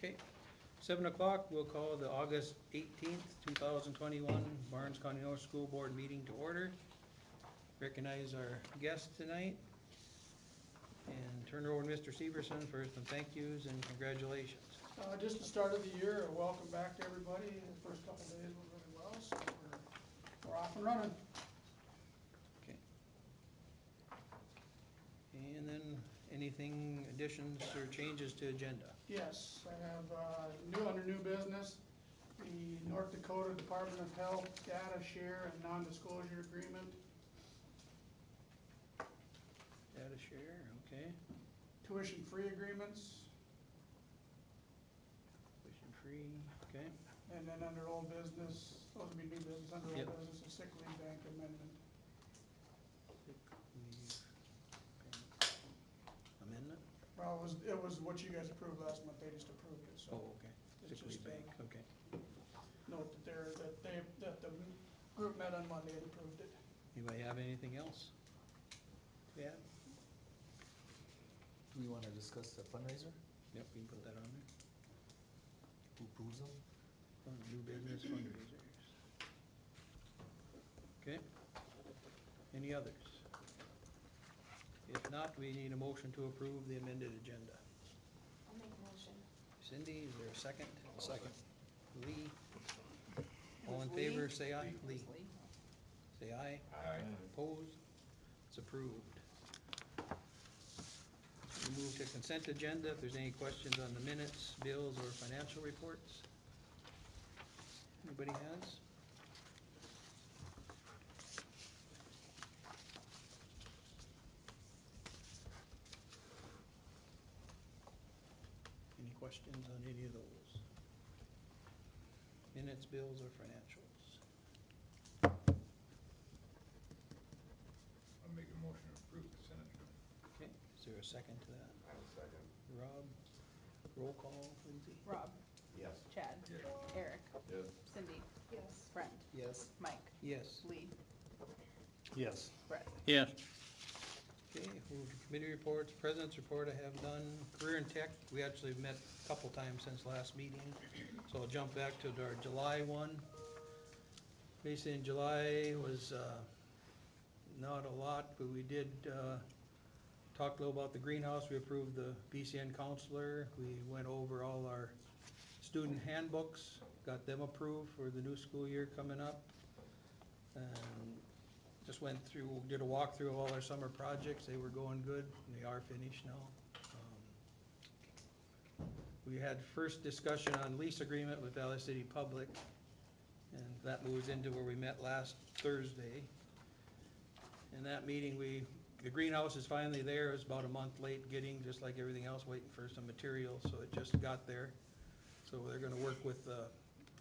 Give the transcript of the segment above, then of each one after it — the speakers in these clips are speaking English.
Okay, 7 o'clock, we'll call the August 18th, 2021 Barnes County North School Board meeting to order. Recognize our guests tonight. And turn it over to Mr. Severson for some thank yous and congratulations. Just the start of the year, welcome back to everybody. The first couple of days went really well, so we're off and running. Okay. And then anything, additions or changes to agenda? Yes, I have under new business, the North Dakota Department of Health data share and non-disclosure agreement. Data share, okay. Tuition-free agreements, Tuition free, okay. and then under old business, those would be new business, under Yep. old business, a sick leave bank amendment. Sick leave amendment? Well, it was what you guys approved last month, they just approved it, so. Oh, okay. It's Sick leave just, bank, okay. Note that the group met on Monday and approved it. Anybody have anything else? Yeah? Do we want to discuss the fundraiser? Yep, we can put that on there. Who approves them? New business fundraisers. Okay. Any others? If not, we need a motion to approve the amended agenda. I'll make a motion. Cindy, is there a second? Second. Lee? All in favor, say aye. Lee, Lee. say aye. Aye. Opposed? It's approved. We move to consent agenda. If there's any questions on the minutes, bills, or financial reports? Anybody has? Any questions on any of those? Minutes, bills, or financials? I'll make a motion to approve the Senate. Okay, is there a second to that? I will second. Rob, roll call, Lindsay? Rob, Yes. Chad, Yes. Eric, Yes. Cindy. Yes. Brent, Yes. Mike, Yes. Lee, Yes. Brett. Yes. Okay, move to committee reports, president's report I have done. Career and Tech, we actually met a couple times since last meeting, so I'll jump back to our July one. Basically in July was, not a lot, but we did, talk a little about the greenhouse. We approved the BCN counselor. We went over all our student handbooks, got them approved for the new school year coming up. And just went through, did a walkthrough of all our summer projects. They were going good, and they are finished now. We had first discussion on lease agreement with Valley City Public, and that moves into where we met last Thursday. In that meeting, the greenhouse is finally there. It was about a month late getting, just like everything else, waiting for some material, so it just got there. So they're gonna work with the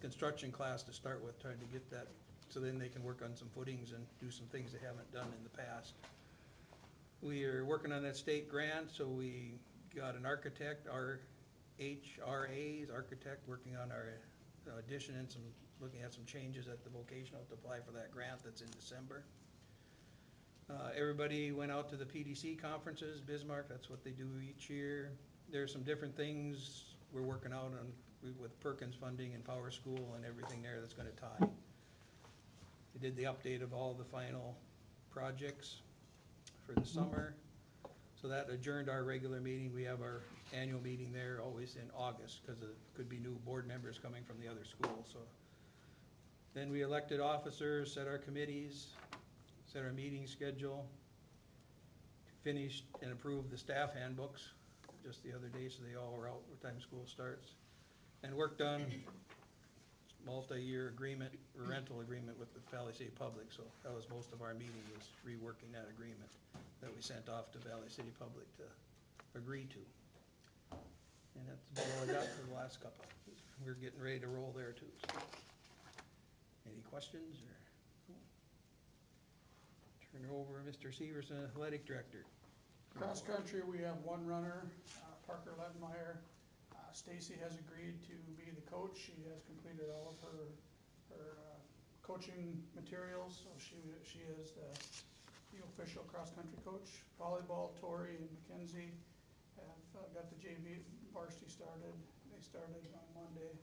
construction class to start with, trying to get that, so then they can work on some footings and do some things they haven't done in the past. We are working on that state grant, so we got an architect, our HRA's architect, working on our addition and looking at some changes at the vocational to apply for that grant that's in December. Everybody went out to the PDC conferences, Bismarck, that's what they do each year. There's some different things we're working out on with Perkins funding and Power School and everything there that's gonna tie. We did the update of all the final projects for the summer. So that adjourned our regular meeting. We have our annual meeting there always in August, cause it could be new board members coming from the other schools, so. Then we elected officers, set our committees, set our meeting schedule, finished and approved the staff handbooks just the other day, so they all were out what time school starts. And worked on multi-year agreement, rental agreement with the Valley City Public, so that was most of our meeting, was reworking that agreement that we sent off to Valley City Public to agree to. And that's about all I got for the last couple. We're getting ready to roll there too, so. Any questions or? Turn it over to Mr. Severson, Athletic Director. Cross country, we have one runner, Parker Lettenmeyer. Stacy has agreed to be the coach. She has completed all of her coaching materials, so she is the official cross country coach. Volleyball, Tori and Mackenzie have got the JV varsity started, They started on Monday.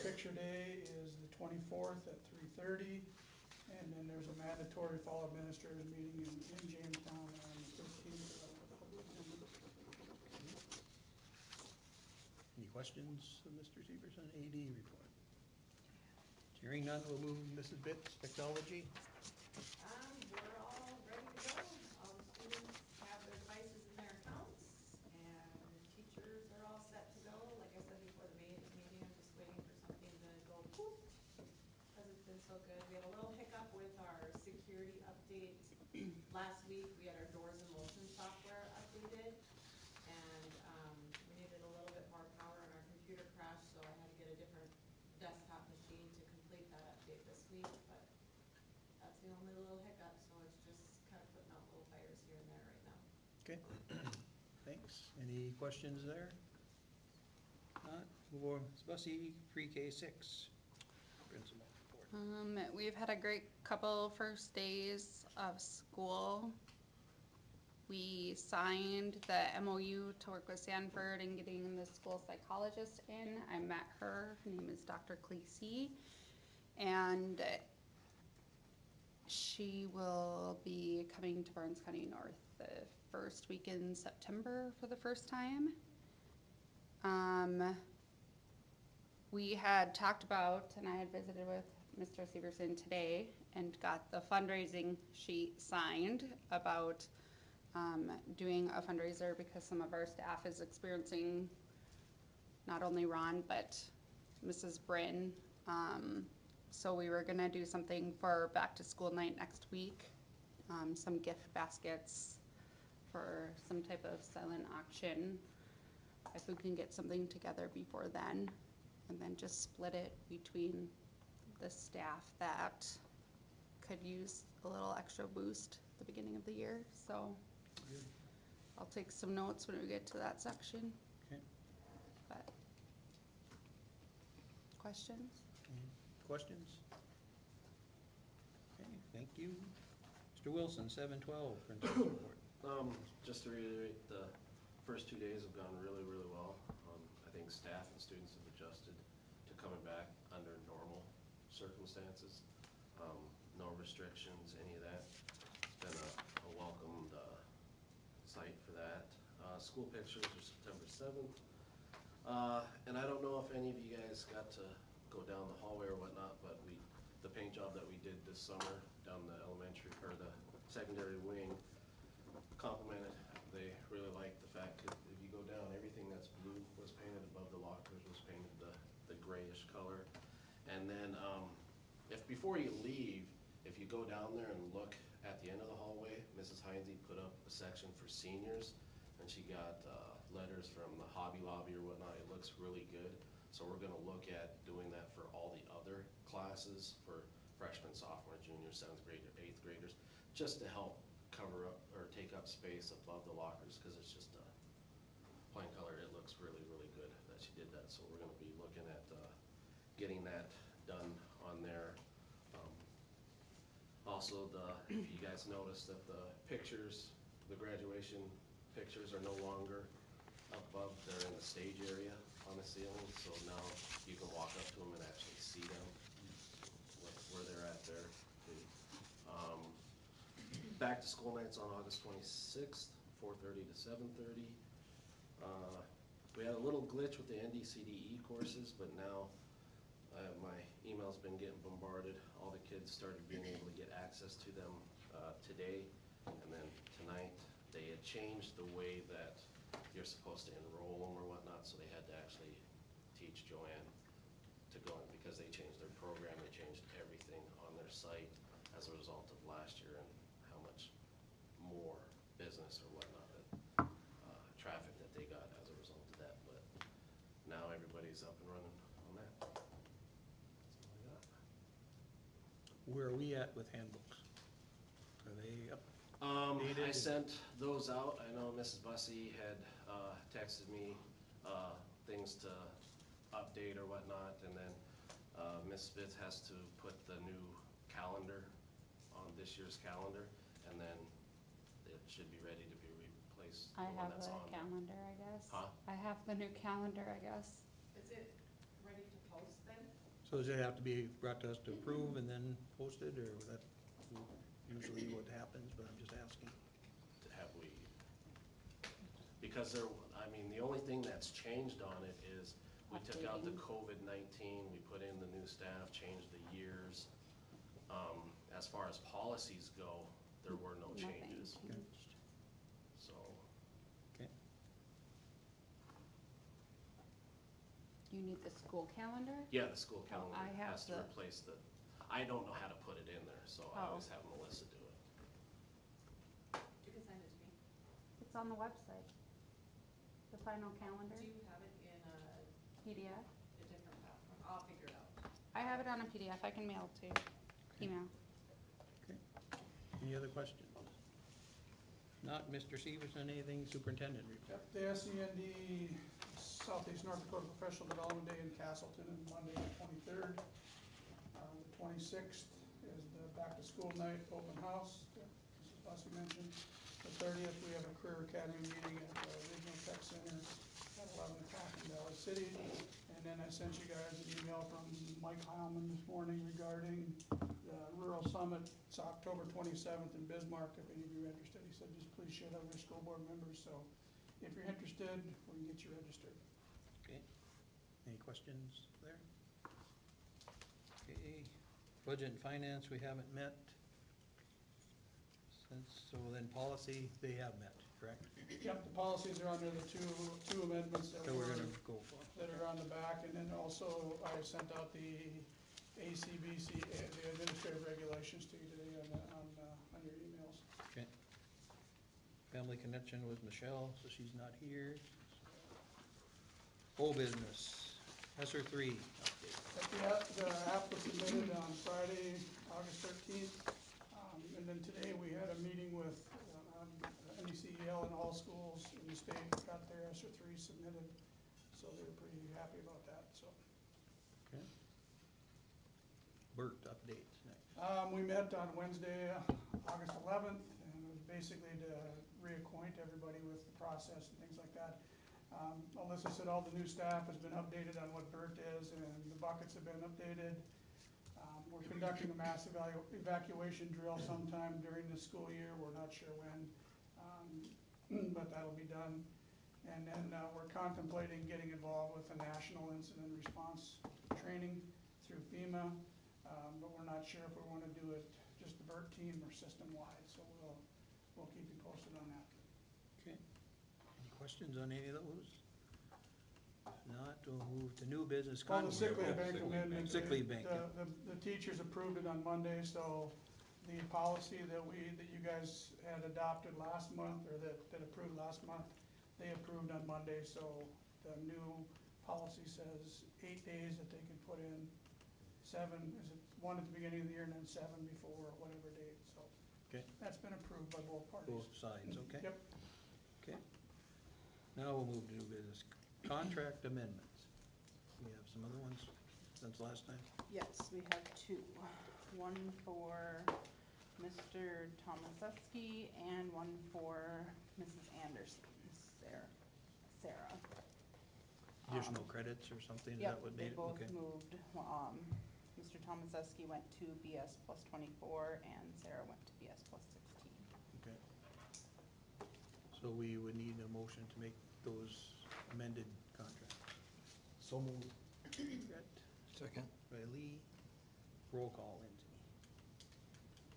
Picture day is the 24th at 3:30, and then there's a mandatory fall administrators meeting in Jamestown on the 15th. Any questions of Mr. Severson, AD report? Hearing none, we'll move Mrs. Bitts, technology. We're all ready to go. All the students have their devices in their accounts, and the teachers are all set to go. Like I said before the meeting, I'm just waiting for something to go poof, because it's been so good. We had a little hiccup with our security update. Last week, we had our Doors in Motion software updated, and we needed a little bit more power, and our computer crashed, so I had to get a different desktop machine to complete that update this week, but that's the only little hiccup, so it's just kind of putting out little fires here and there right now. Okay, thanks. Any questions there? Not, move on, Bussy, pre-K 6, principal report. We've had a great couple first days of school. We signed the MOU to work with Sanford and getting the school psychologist in. I met her. Her name is Dr. Cleese, and she will be coming to Barnes County North the first week in September for the first time. We had talked about, and I had visited with Mr. Severson today and got the fundraising sheet signed about doing a fundraiser because some of our staff is experiencing, not only Ron, but Mrs. Bryn. So we were gonna do something for back to school night next week. Some gift baskets for some type of silent auction. If we can get something together before then, and then just split it between the staff that could use a little extra boost at the beginning of the year, so I'll take some notes when we get to that section. Okay. But, questions? Any questions? Okay, thank you. Mr. Wilson, 712, principal report. Just to reiterate, the first 2 days have gone really, really well. I think staff and students have adjusted to coming back under normal circumstances. No restrictions, any of that. It's been a welcomed site for that. School pictures are September 7th. And I don't know if any of you guys got to go down the hallway or whatnot, but the paint job that we did this summer down the elementary, or the secondary wing, complimented. They really liked the fact that if you go down, everything that's blue was painted above the lockers, was painted the grayish color. And then if before you leave, if you go down there and look at the end of the hallway, Mrs. Heinze put up a section for seniors, and she got letters from the Hobby Lobby or whatnot. It looks really good. So we're gonna look at doing that for all the other classes, for freshmen, sophomore, junior, 7th grade, 8th graders, just to help cover up or take up space above the lockers, because it's just plain color. It looks really, really good that she did that. So we're gonna be looking at getting that done on there. Also, if you guys noticed that the pictures, the graduation pictures are no longer up above, they're in the stage area on the ceiling, so now you can walk up to them and actually see them, where they're at there. Back to school nights on August 26th, 4:30 to 7:30. We had a little glitch with the NDCDE courses, but now my email's been getting bombarded. All the kids started being able to get access to them today, and then tonight. They had changed the way that you're supposed to enroll them or whatnot, so they had to actually teach Joanne to go in, because they changed their program, they changed everything on their site as a result of last year, and how much more business or whatnot, traffic that they got as a result of that. But now everybody's up and running on that. That's all I got. Where are we at with handbooks? Are they up? I sent those out. I know Mrs. Bussey had texted me things to update or whatnot, and then Ms. Spitz has to put the new calendar on this year's calendar, and then it should be ready to be replaced. I the one have that's a on there. calendar, I guess. Huh? I have have the new calendar, I guess. Is it ready to post then? So does it have to be brought to us to approve and then posted, or that usually what happens, but I'm just asking? Have we, because there, I mean, the only thing that's changed on it is we took out the Updating. COVID-19, we put in the new staff, changed the years. As far as policies go, there were no Nothing changes, changed. so. Okay, You need the school calendar? Yeah, the school Oh, calendar I have has to the- replace the, I don't know how to put it in there, so I Oh. always have Melissa do it. You can send it to me. It's on the website. The final calendar, Do you have it in a PDF. different platform? I'll figure it out. I have it on a PDF, I can mail it to you, email. okay. Any other questions? Not Mr. Severson, anything, superintendent report? Yep, the SEND Southeast North Dakota Professional Development Day in Castleton on Monday the 23rd. The 26th is the back to school night open house, that Mrs. Bussey mentioned. The 30th, we have a career academy meeting at the Regional Tech Center at 11 o'clock in Valley City. And then I sent you guys an email from Mike Heilman this morning regarding the Rural Summit. It's October 27th in Bismarck, if any of you are interested. He said, just please share that with your school board members, so if you're interested, we can get you registered. Okay, any questions there? Okay, budget and finance, we haven't met. So then policy, they have met, correct? Yep, the policies are under the two amendments that So we're were, gonna go for. that are on the back, and then also I sent out the ACBC, the administrative regulations to you today on your emails. Okay. Family connection with Michelle, so she's not here. Whole business, ESER three update. The app was submitted on Friday, August 13th. And then today we had a meeting with NECEL and all schools in the state got their ESER 3 submitted. So they were pretty happy about that, so. Okay. Bert updates next. We met on Wednesday, August 11th, and it was basically to reacquaint everybody with the process and things like that. Alyssa said all the new staff has been updated on what BERT is, and the buckets have been updated. We're conducting a mass evacuation drill sometime during the school year, we're not sure when, but that'll be done. And then we're contemplating getting involved with the National Incident Response Training through FEMA, but we're not sure if we wanna do it just the BERT team or system-wide, so we'll keep you posted on that. Okay. Any questions on any of those? If not, we'll move to new business. Well, the sick leave Yeah, bank sick leave amendment. Sick leave bank, yeah. The teachers approved it on Monday, so the policy that you guys had adopted last month, or that approved last month, they approved on Monday, so the new policy says 8 days that they can put in, 7, is it 1 at the beginning of the year and then 7 before, or whatever date, so. Okay. That's been approved by both parties. Both sides, okay? Yep. Okay. Now we'll move to new business. Contract amendments. We have some other ones since last time. Yes, we have two. One for Mr. Tomaszewski and one for Mrs. Anderson, Sarah. Additional credits or something, is Yep, that what they made it? both Okay. moved. Mr. Tomaszewski went to BS plus 24 and Sarah went to BS plus 16. Okay. So we would need a motion to make those amended contracts. So moved. Brett, Second. by Lee, roll call, Lindsay.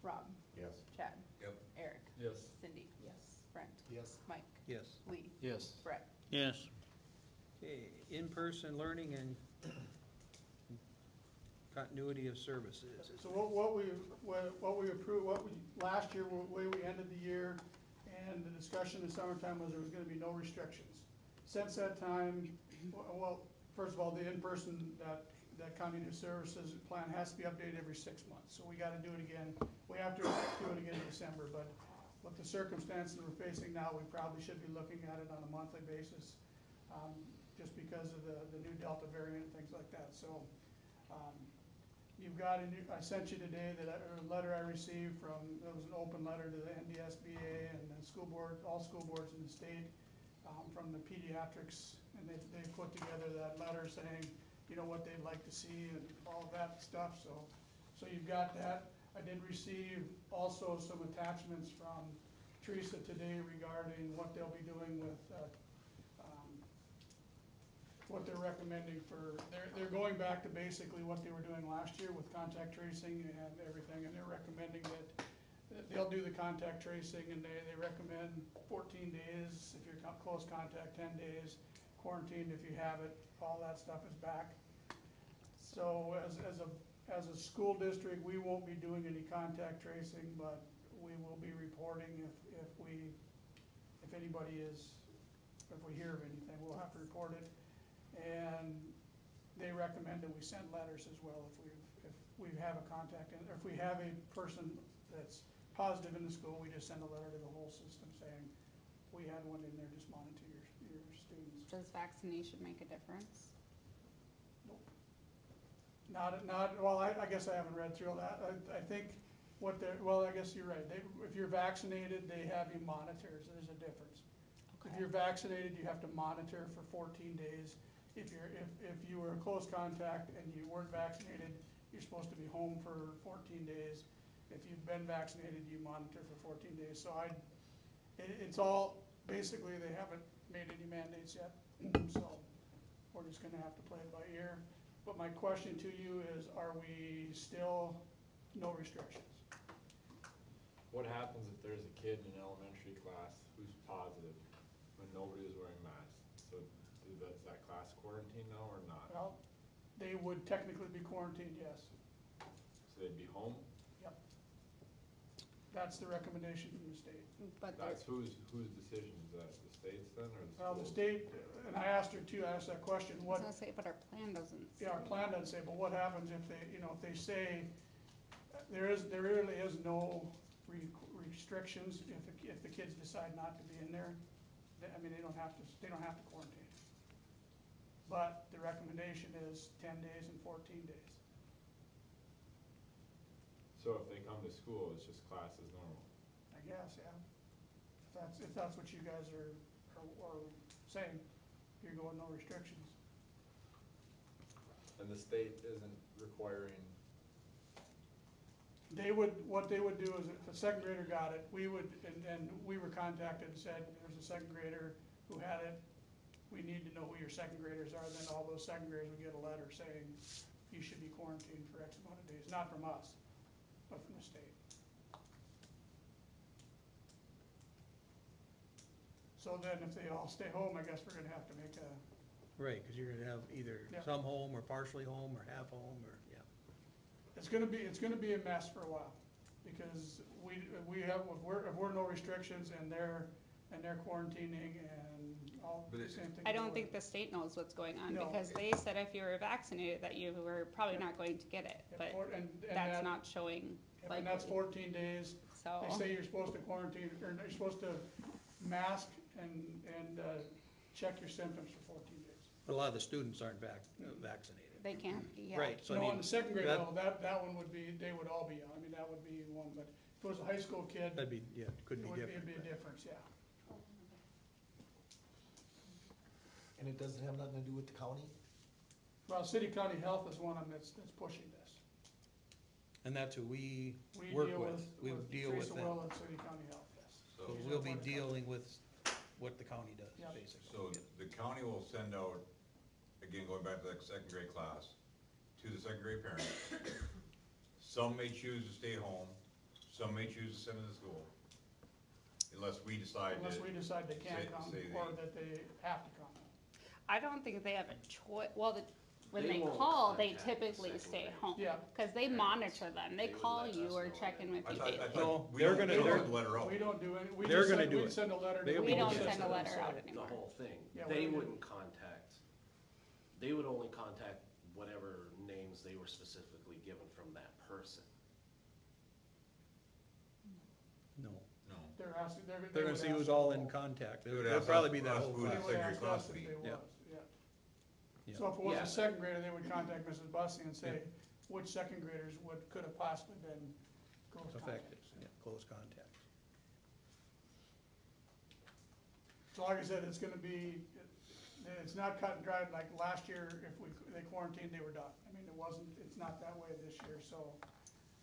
Rob, Yes. Chad, Yep. Eric, Yes. Cindy. Yes. Brent, Yes. Mike, Yes. Lee, Yes. Brett. Yes. Okay, in-person learning and continuity of services. So what we approved, last year, the way we ended the year, and the discussion in summertime was there was gonna be no restrictions. Since that time, well, first of all, the in-person, that continuity of services plan has to be updated every 6 months, so we gotta do it again. We have to do it again in December, but with the circumstances we're facing now, we probably should be looking at it on a monthly basis, just because of the new Delta variant and things like that, so. You've got, I sent you today a letter I received from, it was an open letter to the NDSBA and the school board, all school boards in the state, from the pediatrics and they put together that letter saying, you know, what they'd like to see and all of that stuff, so you've got that. I did receive also some attachments from Teresa today regarding what they'll be doing with, what they're recommending for, they're going back to basically what they were doing last year with contact tracing and everything, and they're recommending that they'll do the contact tracing, and they recommend 14 days if you're close contact, 10 days, quarantined if you have it, all that stuff is back. So as a school district, we won't be doing any contact tracing, but we will be reporting if anybody is, if we hear of anything, we'll have to report it. And they recommend that we send letters as well if we have a contact, or if we have a person that's positive in the school, we just send a letter to the whole system saying, we had one in there, just monitor your students. Does vaccination make a difference? Well, I guess I haven't read through all that. I think well, I guess you're right. If you're vaccinated, they have you monitors. There's a difference. If you're vaccinated, you have to monitor for 14 days. If you were a close contact and you weren't vaccinated, you're supposed to be home for 14 days. If you've been vaccinated, you monitor for 14 days. So it's all, basically, they haven't made any mandates yet. So we're just gonna have to play it by ear. But my question to you is, are we still no restrictions? What happens if there's a kid in an elementary class who's positive when nobody is wearing masks? So is that class quarantine now or not? Well, they would technically be quarantined, yes. So they'd be home? Yep. That's the recommendation from the state. But That's whose decision? Is that the state's then or the Well, the school's? state, and I asked her too, I asked that question, I was what, gonna say, but our plan doesn't. yeah, our plan doesn't say, but what happens if they, you know, if they say, there really is no restrictions if the kids decide not to be in there. I mean, they don't have to quarantine. But the recommendation is 10 days and 14 days. So if they come to school, it's just class as normal? I guess, yeah. If that's what you guys are saying, you're going no restrictions. And the state isn't requiring? What they would do is if a second grader got it, we would, and we were contacted and said, there's a second grader who had it. We need to know who your second graders are, then all those second graders would get a letter saying, you should be quarantined for X amount of days, not from us, but from the state. So then if they all stay home, I guess we're gonna have to make a, Right, because you're gonna have either Yeah. some home or partially home or half home or, yeah. it's gonna be a mess for a while. Because we have, if we're no restrictions and they're quarantining and all But the same thing. I don't think the state knows what's going on, No. because they said if you were vaccinated that you were probably not going to get it, but that's not showing And that's likely, 14 days. so. They say you're supposed to quarantine, or you're supposed to mask and check your symptoms for 14 days. But a lot of the students aren't vaccinated. They can't be, yeah. Right, so I No, mean, in the second grade that- level, that one would be, they would all be, I mean, that would be one, but if it was a high school kid, that'd be, yeah, could it be would different. be a difference, yeah. And it doesn't have nothing to do with the county? Well, City County Health is one of them that's pushing this. And that's who we We work deal with, we deal with Teresa them. Will at City County Health, yes. So So, we'll be dealing with what the county does, Yep. basically. so the county will send out, again, going back to that second grade class, to the second grade parents. Some may choose to stay home, some may choose to send them to school. Unless we decide Unless to, we decide they can't say- come, say or they- that they have to come. I don't think they have a choice, well, when They they won't call, they contact the typically second stay grade. home. Yeah. Cause they monitor them, they They would call let you us or know check in with I you thought, daily. No, we they're don't, gonna- we don't they're- have to let her out. We don't do any, They're gonna do we'd it. send a letter. They'll to be We don't doing send a it. letter out The anymore. whole thing, Yeah, they we do. wouldn't contact, they would only contact whatever names they were specifically given from that person. No, No. They're asking, they're they gonna would see ask who's all us- in contact, They would it'll ask probably us- be that us whole who They class. would second grade ask class us if be. they Yeah. was, yeah. Yeah. So if it was Yeah. a second grader, they would contact Mrs. Bussey and say, which second graders could have possibly been close Affected, contacts. yeah, close contacts. So like I said, it's gonna be, it's not cut and dried, like last year, if they quarantined, they were done. I mean, it's not that way this year, so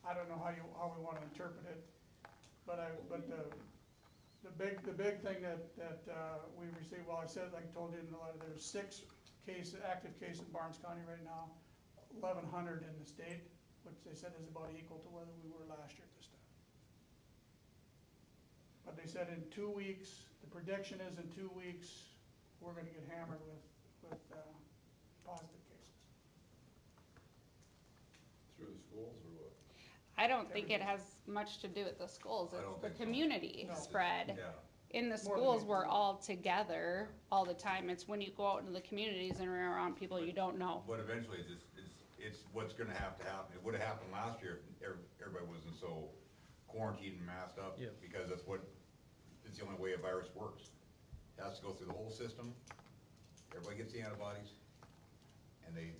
I don't know how we wanna interpret it. But the big thing that we received, well, I said, like I told you in the letter, there's 6 active cases in Barnes County right now, 1,100 in the state, which they said is about equal to where we were last year at this time. But they said in 2 weeks, the prediction is in 2 weeks, we're gonna get hammered with positive cases. Through the schools or what? I don't think it has much to do with the schools, I it's don't the think so. community No. spread. Yeah, In the More than schools, anything. we're all together all the time, it's when you go out into the communities and are around people you don't know. but eventually it's what's gonna have to happen. It would've happened last year if everybody wasn't so quarantined and masked up. Yeah. Because it's the only way a virus works. It has to go through the whole system, everybody gets the antibodies, and it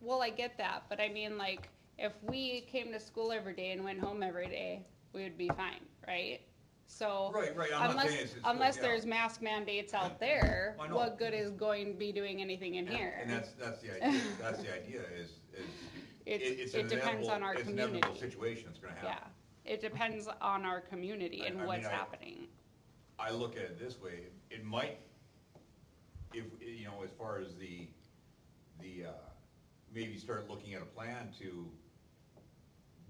Well, I get that, but I mean, like, if we came to school every day and went home every day, we would be fine, right? So, Right, I'm not saying it's. unless yeah. there's mask mandates out there, I know. what good is going to be doing anything in here? And that's the idea, that's the idea is it's an It depends on our it's an inevitable community. situation that's gonna happen. Yeah, it depends on our community I and mean, what's happening. I look at it this way, it might, if, you know, as far as the, maybe start looking at a plan to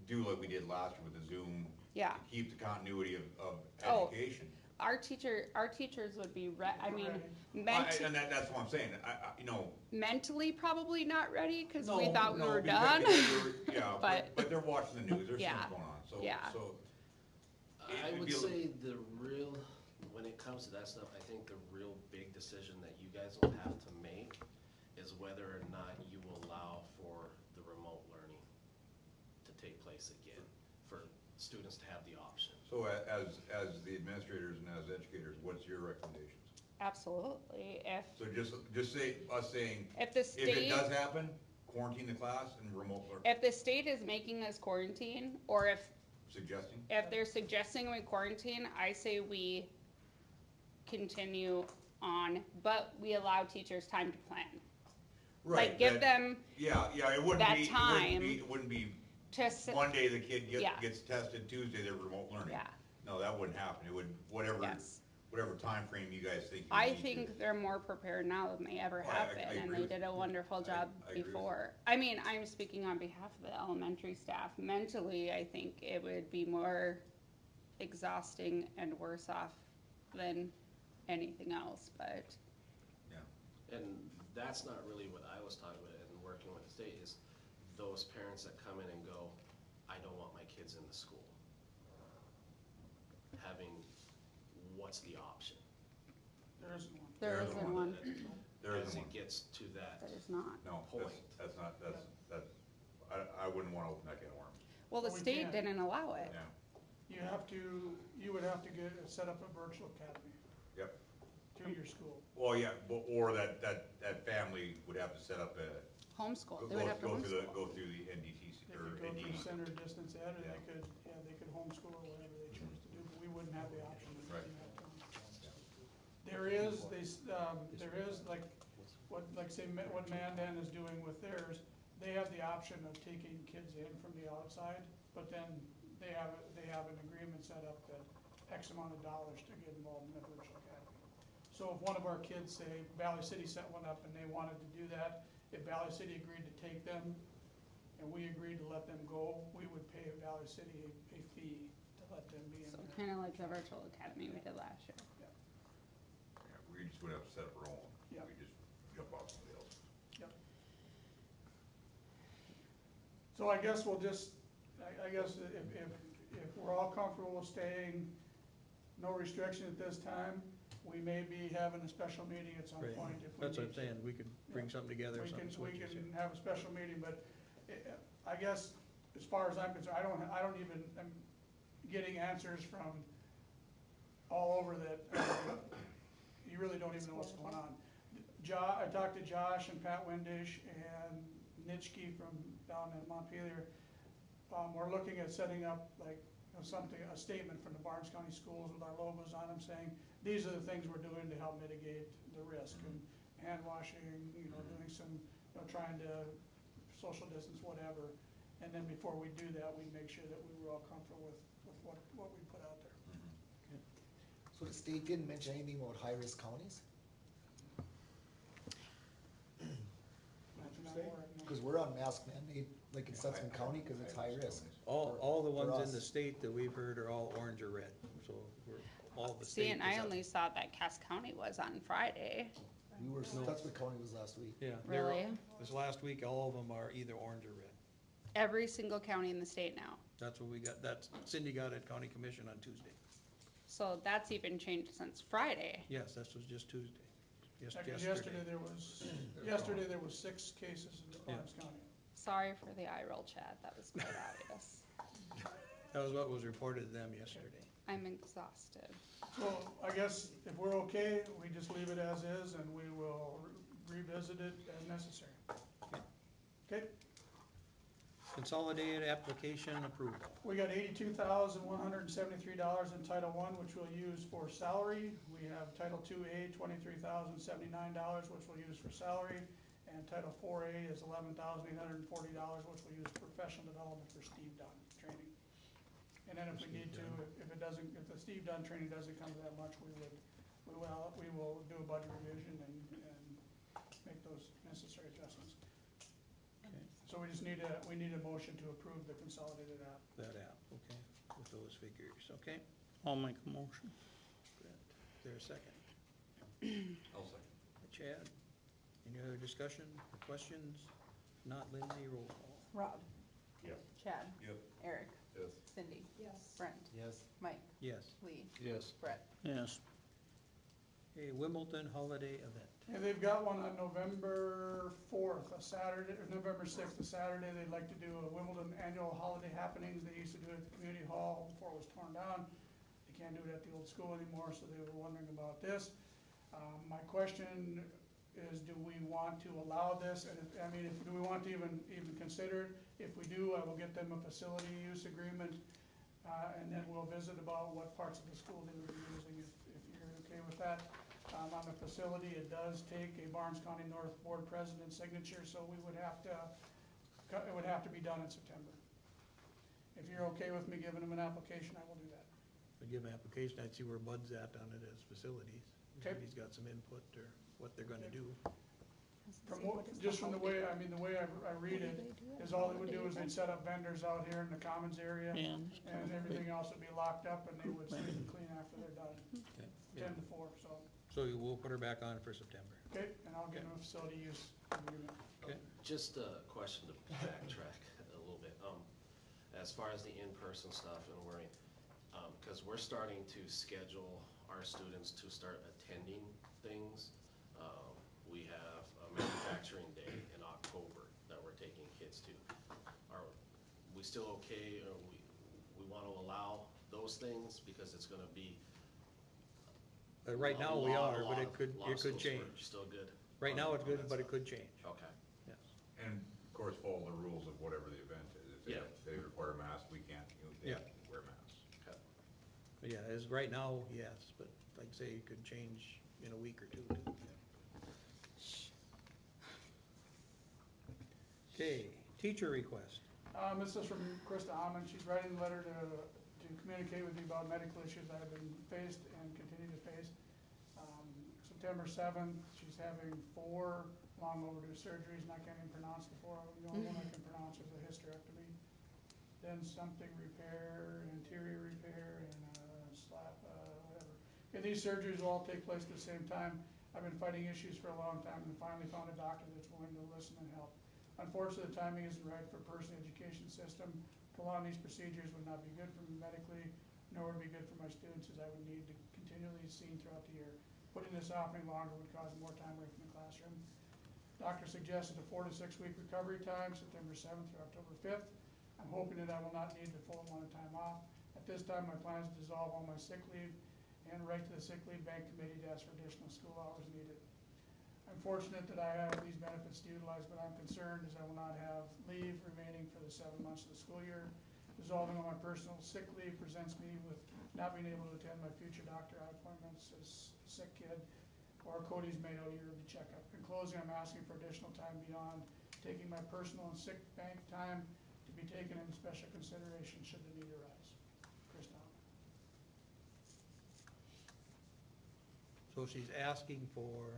do like we did last year with the Zoom. Yeah. To keep the continuity of Oh. education. Our teachers would be I mean, Right. And that's what I'm saying, you know. mentally probably not ready, cause we no, thought we no, were because done. Yeah, But- but they're watching the news, there's Yeah. things going on, so, Yeah. so. I it'd would be a- say when it comes to that stuff, I think the real big decision that you guys will have to make is whether or not you will allow for the remote learning to take place again, for students to have the option. So as the administrators and as educators, what's your recommendations? Absolutely, So just say, us saying, if the if it state, does happen, quarantine the class and remote learn, if the state is making us quarantine, or suggesting? if they're suggesting we quarantine, I say we continue on, but we allow teachers time to plan. Right, Like, give that- them Yeah, it wouldn't that be, time it wouldn't be to, one day the kid Yeah. gets tested, Tuesday they're remote learning. yeah, No, that wouldn't happen, it would, whatever yes. timeframe you guys think you I need to. think they're more prepared now than they ever Well, have I been, agree and they with did you. a wonderful job I agree with you. before. I mean, I'm speaking on behalf of the elementary staff. Mentally, I think it would be more exhausting and worse off than anything else, but, And that's not really what I was talking about and working with the state, is those parents that come in and go, I don't want my kids in the school. What's the option? There isn't one. there There's isn't one. one, There As isn't it one. gets to that. there's not. No, Point. that's not, I wouldn't wanna open that can of worms, Well, the Well, we state can't. didn't allow it. yeah, You would have to set up a virtual academy yep. through your school. Well, yeah, or that family would have to set up Homeschool, they would have to go through homeschool. the NDTC, They or could go through ND. center distance ed, or Yeah. they could homeschool or whatever they choose to do, but we wouldn't have the option of Right. doing that. There is, there is, like, what Mandan is doing with theirs, they have the option of taking kids in from the outside, but then they have an agreement set up that X amount of dollars to get involved in the virtual academy. So if one of our kids, say Valley City set one up and they wanted to do that, if Valley City agreed to take them and we agreed to let them go, we would pay Valley City a fee to let them be in So there. kinda like the virtual academy we did last year. Yeah, we just would have to set up our own, Yeah. we just jump off somebody else. So I guess we'll just, I guess if we're all comfortable with staying, no restriction at this time, we may be having a special meeting at some Right. point if we That's what I'm need to. saying, we could bring something together or We something. can, is what we you said. can have a special meeting, but I guess, as far as I'm concerned, I'm getting answers from all over that, you really don't even know what's going on. I talked to Josh and Pat Windish and Nitschke from down in Montpelier. We're looking at setting up like, a statement from the Barnes County schools with our logos on them saying, these are the things we're doing to help mitigate the risk. hand washing, doing some, trying to social distance, whatever. And then before we do that, we make sure that we were all comfortable with what we put out there. So the state didn't mention anything about high-risk counties? Not that I'm aware of, no. Cause we're on mask mandate, like in Stutsman County, cause it's high risk. All the For ones in us. the state that we've heard are all orange or red, so we're, all the state See, is and I up. only saw that Cass County was on Friday. We were, Stutsman County was last week. Yeah. they're- Really? This last week, all of them are either orange or red. Every single county in the state now. That's what we got, that's, Cindy got at county commission on Tuesday. So that's even changed since Friday. Yes, this was just Tuesday. Yes, Yeah, 'cause yesterday there was 6 cases in Lawrence County. Sorry for the eye roll, Chad. That was quite obvious. That was what was reported to them yesterday. I'm exhausted. So I guess if we're okay, we just leave it as is and we will revisit it as necessary. Okay, Consolidated application approval. we got $82,173 in Title I, which we'll use for salary. We have Title II-A, $23,079, which we'll use for salary. And Title IV-A is $11,840, which we'll use for professional development for Steve Dunn training. And then if we need to, if the Steve Dunn training doesn't come to that much, we will do a budget revision and make those necessary adjustments. Okay. So we just need a motion to approve the consolidated app. That app, okay, with those figures, okay? I'll make a motion. Brett, is there a second? I'll second. Chad, any other discussion or questions? Not Lindsay, roll call. Rob, Yes. Chad, Yep. Eric, Yes. Cindy, Yes. Brent, Yes. Mike, Yes. Lee, Yes. Brett. Yes. Okay, Wimbledon holiday event. And they've got one on November 4th, a Saturday, or November 6th, a Saturday. They'd like to do a Wimbledon annual holiday happenings. They used to do it at the community hall before it was torn down. They can't do it at the old school anymore, so they were wondering about this. My question is, do we want to allow this? And do we want to even consider it? If we do, I will get them a facility use agreement, and then we'll visit about what parts of the school they would be using, if you're okay with that. On the facility, it does take a Barnes County North Board President signature, so it would have to be done in September. If you're okay with me giving them an application, I will do that. I'd give an application, I'd see where Bud's at on it as facilities. Okay. He's got some input or what they're gonna do. Just from the way I read it, is all they would do is they'd set up vendors out here in the commons area, And and everything else would be locked up, and they would sweep and clean after they're done, Okay. Yeah. 10 to 4, so. So we'll put her back on for September. Okay, and I'll get them a facility use agreement. Okay. Just a question to backtrack a little bit. As far as the in-person stuff and worrying, because we're starting to schedule our students to start attending things. We have a manufacturing day in October that we're taking kids to. Are we still okay, or we want to allow those things because it's gonna be Right now, we lot are, but of- it could lot of schools change. are Still good? Right now, it's on good, that but it stuff? could change, Okay. yes. And of course, follow the rules of whatever the event is. If Yeah. they require a mask, we can't, they Yeah. can't wear masks. Okay. But yeah, as right now, yes, but like I say, it could change in a week or two, too. Okay, teacher request. This is from Krista Hammond. She's writing a letter to communicate with you about medical issues I have been faced and continue to face. September 7th, she's having 4 long overdue surgeries, and I can't even pronounce the 4 of them. The only one I can pronounce is a hysterectomy. Then something repair, anterior repair, and slap, whatever. Okay, these surgeries will all take place at the same time. I've been fighting issues for a long time and finally found a doctor that's willing to listen and help. Unfortunately, the timing isn't right for a person education system. Prolonging these procedures would not be good for me medically, nor would be good for my students, as I would need to continually be seen throughout the year. Putting this off any longer would cause more time away from the classroom. Doctor suggested a 4 to 6 week recovery time, September 7th through October 5th. I'm hoping that I will not need the full amount of time off. At this time, my plan is to dissolve all my sick leave and write to the sick leave bank committee to ask for additional school hours needed. I'm fortunate that I have these benefits to utilize, but I'm concerned as I will not have leave remaining for the 7 months of the school year. Dissolving all my personal sick leave presents me with not being able to attend my future doctor appointments as a sick kid. or Cody's Mayo yearly checkup. In closing, I'm asking for additional time beyond taking my personal and sick bank time to be taken into special consideration should the need arise. Chris Down. So she's asking for,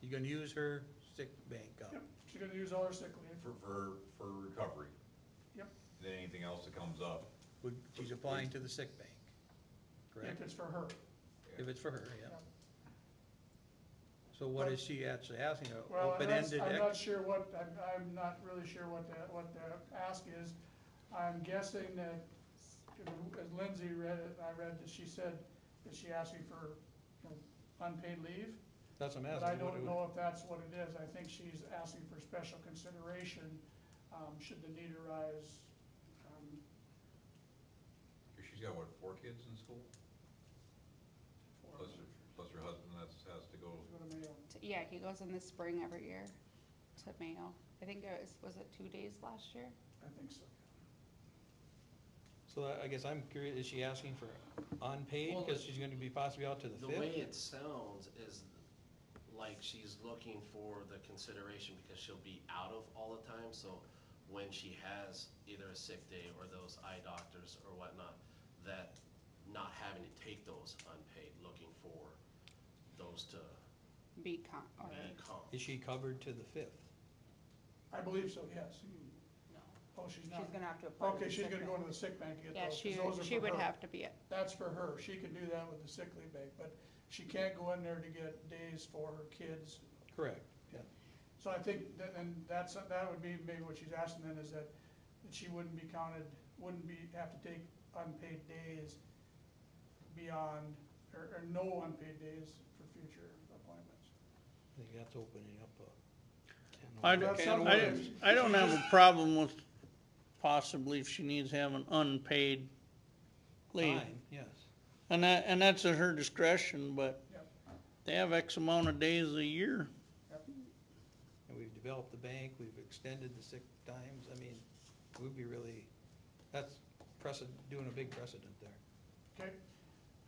you gonna use her sick bank account? Yep, she's gonna use all her sick leave. For recovery. Yep. Then anything else that comes up. She's applying to the sick bank, correct? If it's for her. If it's for her, yeah. Yep. So what is she actually asking, Well, and that's, open-ended? I'm not sure what, I'm not really sure what the ask is. I'm guessing that, as Lindsay read it, I read that she said that she asking for, you know, unpaid leave. That's what I'm But I asking. What don't it would- know if that's what it is. I think she's asking for special consideration, should the need arise. She's got, what, 4 kids in school? For, Plus her husband has to go. to go to Mayo. Yeah, he goes in the spring every year to Mayo. I think it was it 2 days last year? I think so. So I guess I'm curious, is she asking for unpaid, Well, because she's gonna be possibly out to the The way fifth? it sounds is like she's looking for the consideration because she'll be out of all the time, so when she has either a sick day or those eye doctors or whatnot, that not having to take those unpaid, looking for those to Be con, or, be comp. Is she covered to the fifth? I believe so, yes. No. Oh, she's not. She's gonna have to apply. to Okay, the she's sick gonna go bank. to the sick bank to get yeah, those, 'cause those are she for would her. have to be, That's for her. She can do that with the sick leave bank, but she can't go in there to get days for her kids. Correct. So I think that, and that would be maybe what she's asking then, is that she wouldn't be counted, have to take unpaid days beyond, or no unpaid days for future appointments. I think that's opening up I a don't, That's can of something worms. that- I don't have a problem with possibly if she needs to have an unpaid leave. Time, yes. And that's at her discretion, but Yep. they have X amount of days a year. And we've developed the bank, we've extended the sick times, I mean, we'd be really, that's doing a big precedent there. Okay,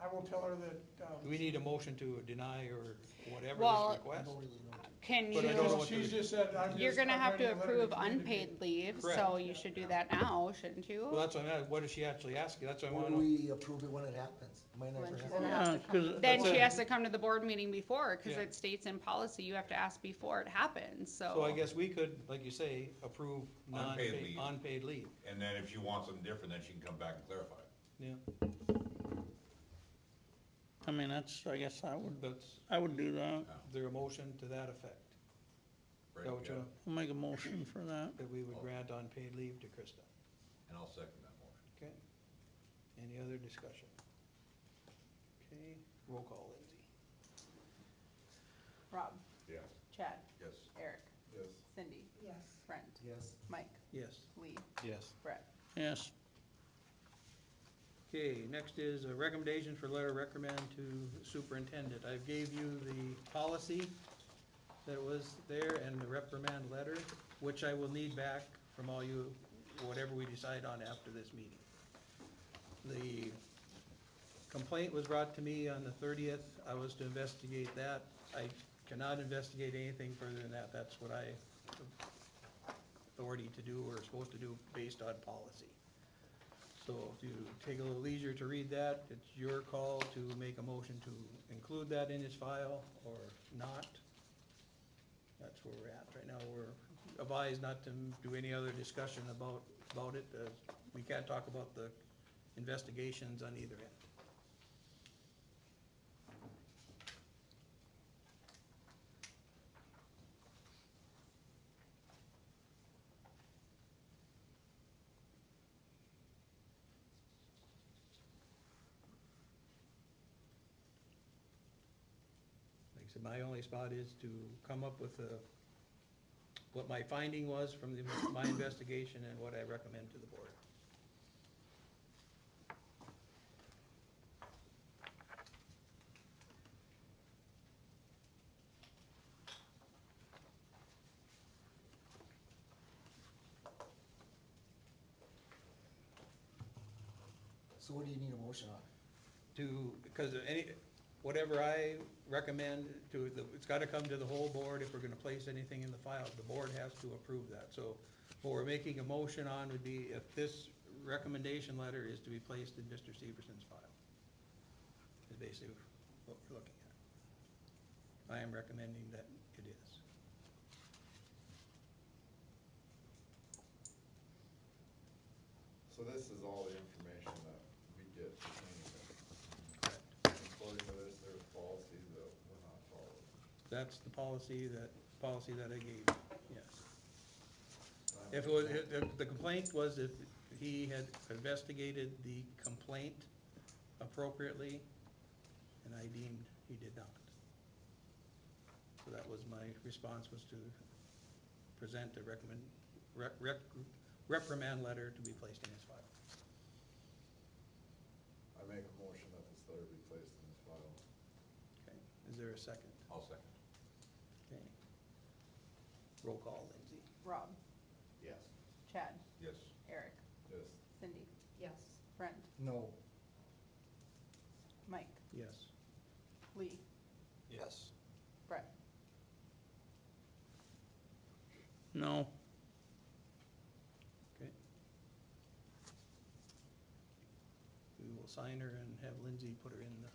I will tell her that, Do we need a motion to deny or whatever Well, this I request? don't really know. can But I don't know you, what she's the- just said, you're gonna I'm have to writing a letter approve communicate. unpaid leave, so Correct. you should do that now, shouldn't you? Well, that's what I'm at, what is she actually asking? That's what I Or wanna do know. we approve it when it happens? Might never When she's happen. gonna have Yeah, to come. 'cause Then That's she it. has to come to the board meeting before, cause Yeah. it states in policy, you have to ask before it happens, so. So I guess we could, like you say, approve Unpaid non-paid, leave. unpaid leave. And then if she wants something different, then she can come back and clarify. Yeah, I mean, I guess that's, I would do that. is there a motion to that effect? Right, Is that what yeah. you- I'll make a motion for that. That we would grant unpaid leave to Krista? And I'll second that motion. Okay. Any other discussion? Okay, roll call, Lindsay. Rob, Yeah. Chad, Yes. Eric, Yes. Cindy, Yes. Brent, Yes. Mike, Yes. Lee, Yes. Brett. Yes, Okay, next is a recommendation for letter recommend to superintendent. I gave you the policy that was there and the reprimand letter, which I will need back from all you, whatever we decide on after this meeting. The complaint was brought to me on the 30th. I was to investigate that. I cannot investigate anything further than that. That's what I have authority to do or supposed to do based on policy. So if you take a little leisure to read that, it's your call to make a motion to include that in his file or not. That's where we're at right now. We're advised not to do any other discussion about it. We can't talk about the investigations on either end. Like I said, my only spot is to come up with what my finding was from my investigation and what I recommend to the board. So what do you need a motion on? Because whatever I recommend to, it's gotta come to the whole board if we're gonna place anything in the file. The board has to approve that. So what we're making a motion on would be if this recommendation letter is to be placed in Mr. Severson's file. Is basically what we're looking at. I am recommending that it is. So this is all the information that we get pertaining to, Correct. according to this, there's policies that we're not following. That's the policy that I gave, you, yes. If it was, the complaint was if he had investigated the complaint appropriately, and I deemed he did not. So that was my response, was to present a reprimand letter to be placed in his file. I make a motion that this letter be placed in this file. Okay, is there a second? I'll second. Okay. Roll call, Lindsay. Rob, Yes. Chad, Yes. Eric, Yes. Cindy, Yes. Brent, No. Mike, Yes. Lee, Yes. Brett. No, Okay. We will sign her and have Lindsay put her in the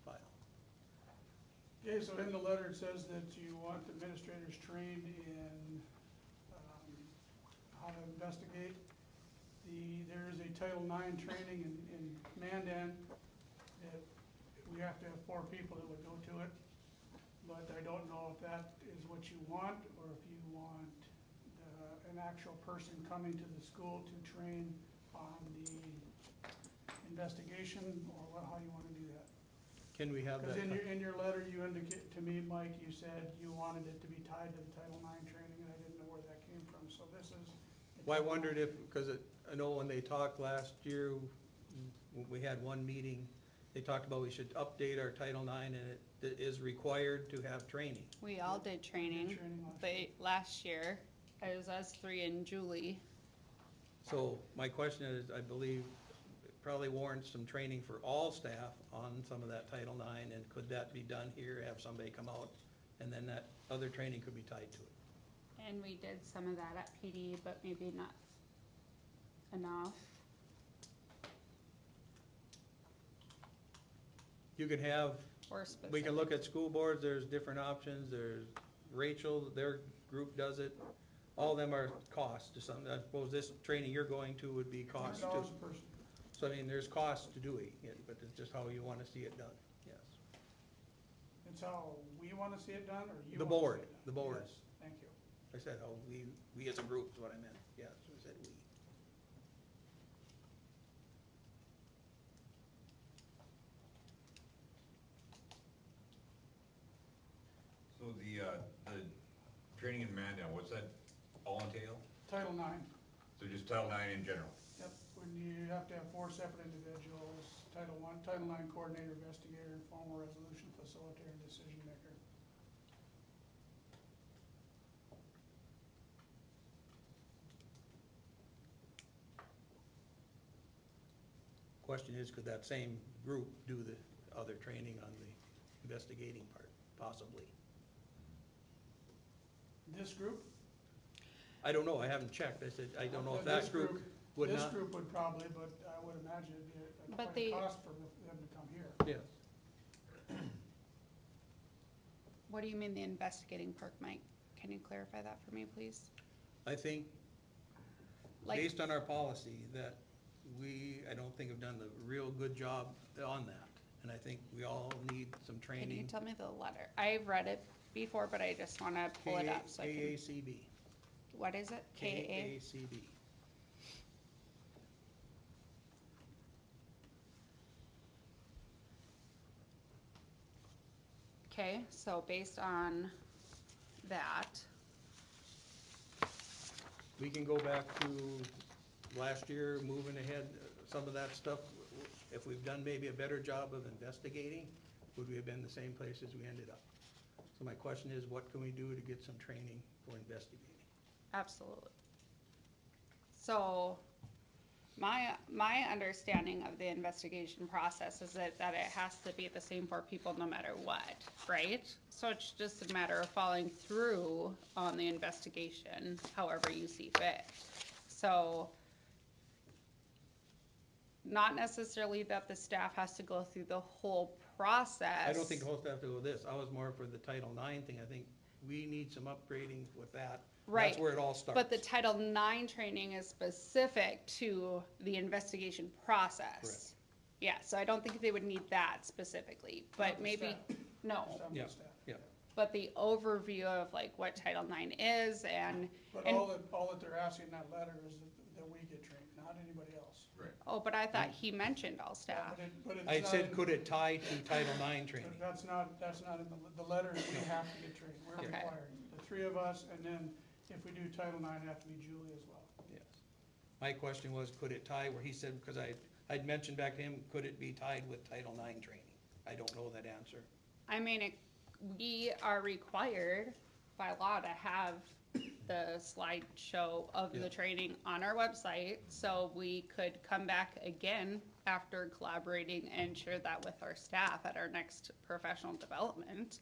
file. Okay, so in the letter, it says that you want administrators trained in, how to investigate. There is a Title IX training in Mandan that we have to have 4 people that would go to it. But I don't know if that is what you want, or if you want an actual person coming to the school to train on the investigation, or how you wanna do that. Can we have that? Because in your letter, you indicate, to me, Mike, you said you wanted it to be tied to the Title IX training, and I didn't know where that came from, so this is. Well, I wondered if, because I know when they talked last year, when we had one meeting, they talked about we should update our Title IX, and it is required to have training. We all did training, Training last but last year, it was us 3 and Julie. So my question is, I believe it probably warrants some training for all staff on some of that Title IX, and could that be done here, have somebody come out, and then that other training could be tied to it? And we did some of that at PD, but maybe not enough. You can have, Or specific. we can look at school boards, there's different options, there's Rachel, their group does it. All of them are cost to some, I suppose this training you're going to would be cost too. $100 a person. So I mean, there's cost to doing it, but it's just how you wanna see it done, yes. It's how we wanna see it done, or you The wanna see board, it done? the board. Yes, thank you. I said how we as a group is what I meant, yes, I said we. So the training in Mandan, what's that all entail? Title IX, So just Title IX in general? yep, when you have to have 4 separate individuals, Title IX coordinator, investigator, formal resolution facilitator, and decision maker. Question is, could that same group do the other training on the investigating part, possibly? This group? I don't know, I haven't checked, I said, I don't know if This that group would This not. group would probably, but I would imagine it'd be But quite a they- cost for them to come here. Yes, What do you mean the investigating part, Mike? Can you clarify that for me, please? I think, Like- based on our policy, that I don't think have done the real good job on that. And I think we all need some Can you training. tell me the letter? I've read it before, but I just wanna pull it up so I can. KACB. What is it? KA? KACB. Okay, so based on that, We can go back to last year, moving ahead, some of that stuff. If we've done maybe a better job of investigating, would we have been the same place as we ended up? So my question is, what can we do to get some training for investigating? absolutely. So, My understanding of the investigation process is that it has to be the same for people no matter what, right? So it's just a matter of following through on the investigation however you see fit. So not necessarily that the staff has to go through the whole process. I don't think the whole staff to go with this. I was more for the Title IX thing. I think we need some upgrading with that. Right. That's where it all starts. But the Title IX training is specific to the investigation process. Correct. Yeah, so I don't think they would need that specifically, Not but the maybe, staff. no. Just having Yeah. the staff. Yeah, But the overview of like what Title IX is and, But And- all that they're asking in that letter is that we get trained, not anybody else. Right. oh, but I thought he mentioned all staff. But it's I not said, in- could it tie to Title IX training? That's not in the letter, is we have to get trained, we're Okay. required, the three of us, and then if we do Title IX, it'd have to be Julie as well. Yes. My question was, could it tie, where he said, because I'd mentioned back to him, could it be tied with Title IX training? I don't know that answer. I mean, we are required by law to have the slideshow of Yeah. the training on our website, so we could come back again after collaborating and share that with our staff at our next professional development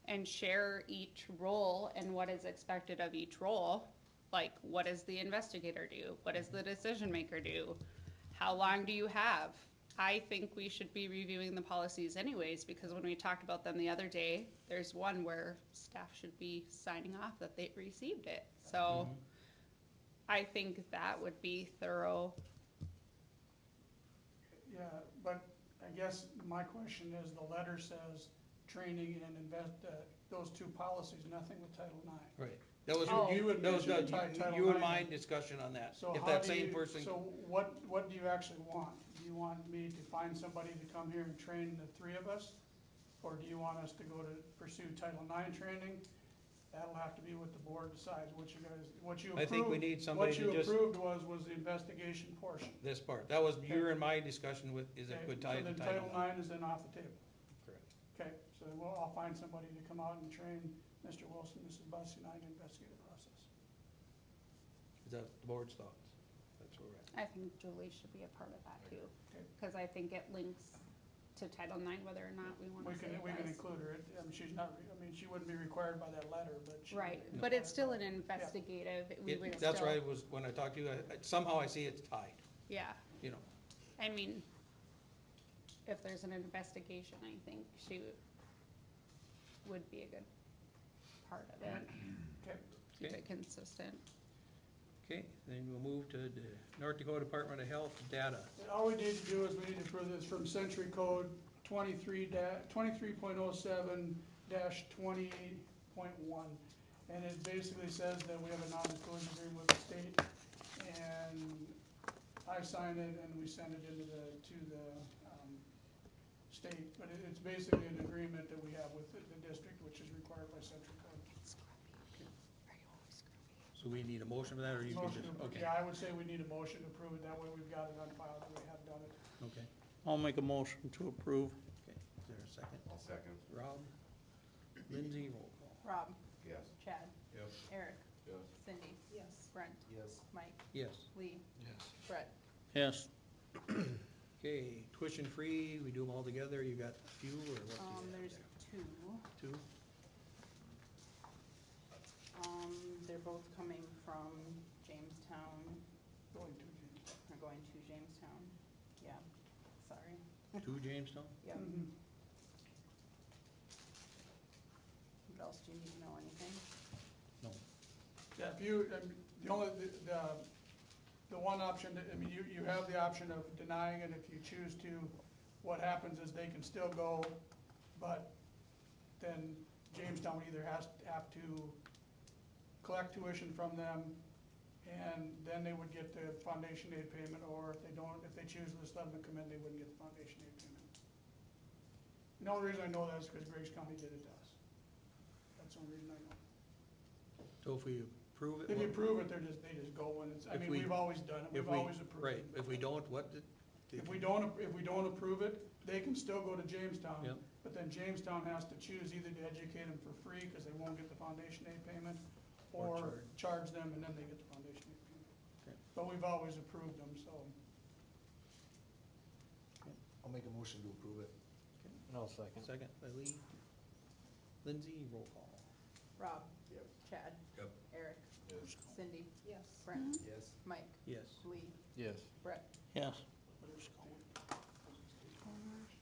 and share each role and what is expected of each role. Like, what does the investigator do? What does the decision maker do? How long do you have? I think we should be reviewing the policies anyways, because when we talked about them the other day, there's one where staff should be signing off that they received it. So I think that would be thorough. Yeah, but I guess my question is, the letter says training and those two policies, nothing with Title IX. Right. That was, Oh. You had that was, mentioned Title you and IX. my discussion on that. So If how that do same you- person, So what do you actually want? Do you want me to find somebody to come here and train the three of us? Or do you want us to go to pursue Title IX training? That'll have to be what the board decides, what you approved. I think we need somebody to What you just, approved was the investigation portion. this part, that was your and my discussion with, is it Okay, could tie so to then Title IX? IX is then off the table. Correct. Okay, so then I'll find somebody to come out and train Mr. Wilson, Mrs. Bussey, and I to investigate the process. Is that the board's thoughts? That's where we're at. I think Julie should be a part of that too, Okay. because I think it links to Title IX whether or not we want We to say can, it we can does. include her, she's not, she wouldn't be required by that letter, but she. Right, would be but it's still an required investigative, we It- would still. That's why I was, when I talked to you, somehow I see it's tied, Yeah, you know. I mean, if there's an investigation, I think she would be a good part of it, by- Okay, keep Okay. it consistent. Okay, then we'll move to the North Dakota Department of Health data. and all we need to do is we need to approve this from Century Code 23.07-20.1. And it basically says that we have a non-disclosure agreement with the state, and I sign it and we send it to the state. But it's basically an agreement that we have with the district, which is required by Century Code. So we need a motion for that, or you can Motion just, to- okay, Yeah, I would say we need a motion to approve it, that way we've got it on file that we have done it. okay. I'll make a motion to approve. Okay, is there a second? I'll second. Rob? Lindsay, roll call. Rob, Yes. Chad, Yes. Eric, Yes. Cindy, Yes. Brent, Yes. Mike, Yes. Lee, Yes. Brett. Yes, Okay, tuition free, we do them all together, you got a few, or what do you have There's there? two. Two? They're both coming from Jamestown, Going to James. or going to Jamestown. Yeah, sorry. Two Jamestown? Yep. Mhm. What else do you need to know, anything? No. Yeah, if you, the only, the one option, you have the option of denying it if you choose to. What happens is they can still go, but then Jamestown either have to collect tuition from them, and then they would get the foundation aid payment, or if they don't, if they choose to just let them come in, they wouldn't get the foundation aid payment. The only reason I know that is because Grace County did it to us. That's the only reason I know. So if we approve it? If you what- approve it, they just go, and it's, I If mean, we- we've always done it, If we've we, always approved right, it. if we don't, what did? If we don't approve it, they can still go to Jamestown. Yep. But then Jamestown has to choose either to educate them for free, because they won't get the foundation aid payment, Or or charge them, and then they get the foundation aid payment. but we've always approved them, so. I'll make a motion to approve it. No second. Second by Lee. Lindsay, roll call. Rob? Yep. Chad? Yep. Eric? Yes. Cindy? Yes. Brent? Yes. Mike? Yes. Lee? Yes. Brett? Yes.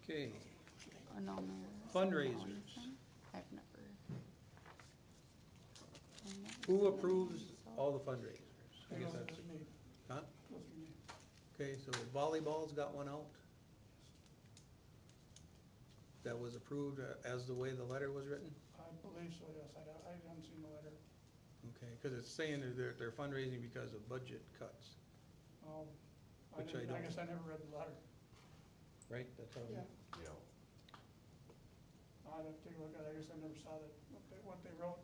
Okay, No, Mayor. fundraisers. I've never. Who approves all the fundraisers? I guess Those are that's, just me. huh? Those are me. Okay, so volleyball's got one out. That was approved as the way the letter was written? I believe so, yes, I haven't seen the letter. Okay, cause it's saying that they're fundraising because of budget cuts, Which I I don't- guess I never read the letter. right? That's how. Yeah. Yeah. I'd have to take a look at it, I guess I never saw that, what they wrote.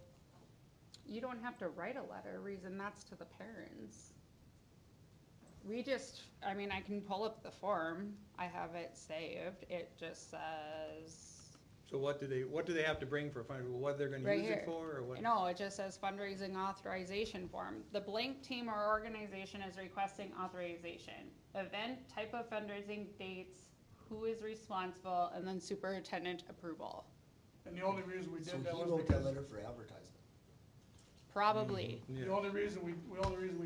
You don't have to write a letter, reason that's to the parents. We just, I mean, I can pull up the form, I have it saved, it just says, So what do they have to bring for fund, what they're gonna Right use here. it for, or what? no, it just says fundraising authorization form. The blank team or organization is requesting authorization. Event, type of fundraising, dates, who is responsible, and then superintendent approval. And the only reason we So did that he was wrote that because, letter for advertisement. Probably. Yeah. the only reason we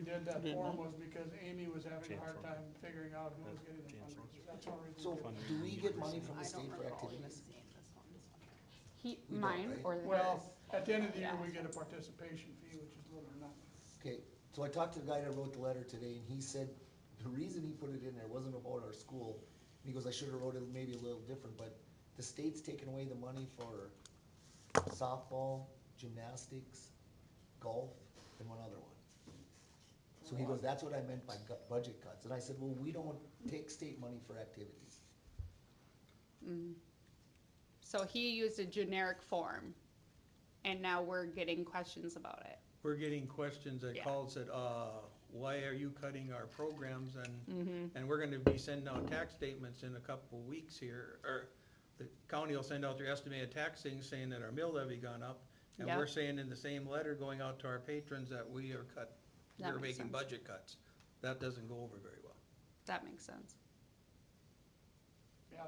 did that Didn't form know. was because Amy was having a James hard Road. time figuring out who was getting the James Road. fundraisers, that's the only reason. So, we did it. do we get money from the I don't state for recall even activities? seeing this one. He, We don't, mine right? or his? Well, at the end of the year, Yeah. we get a participation fee, which is little or nothing. Okay, so I talked to the guy that wrote the letter today, and he said the reason he put it in there wasn't about our school. And he goes, I should've wrote it maybe a little different, but the state's taken away the money for softball, gymnastics, golf, and one other one. So he goes, that's what I meant by budget cuts. And I said, well, we don't take state money for activities. Mm. So he used a generic form, and now we're getting questions about it. We're getting questions that Yeah. called, said, why are you cutting our programs, and, Mm-hmm. and we're gonna be sending out tax statements in a couple weeks here, or the county will send out their estimated tax things saying that our mill levy gone up, and Yeah. we're saying in the same letter going out to our patrons that we are That we're makes making sense. budget cuts. That doesn't go over very well. That makes sense. Yeah,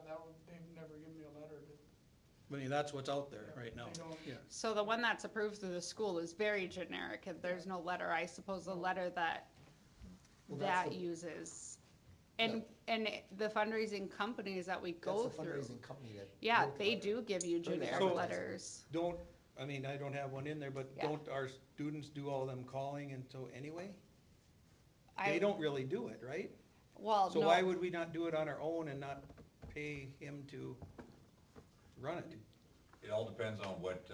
they've never given me a letter to. I mean, that's what's out there right now. They don't. Yeah. So the one that's approved through the school is very generic, and there's no letter, I suppose the letter that Well, that's that the- uses. And the fundraising companies that we go That's the through, fundraising company that. yeah, wrote the they letter. do give you They're the generic So- letters. Don't, I mean, I don't have one in there, but Yeah. don't our students do all them calling and so anyway? I- They don't really do it, right? Well, So why no, would we not do it on our own and not pay him to run it? It all depends on what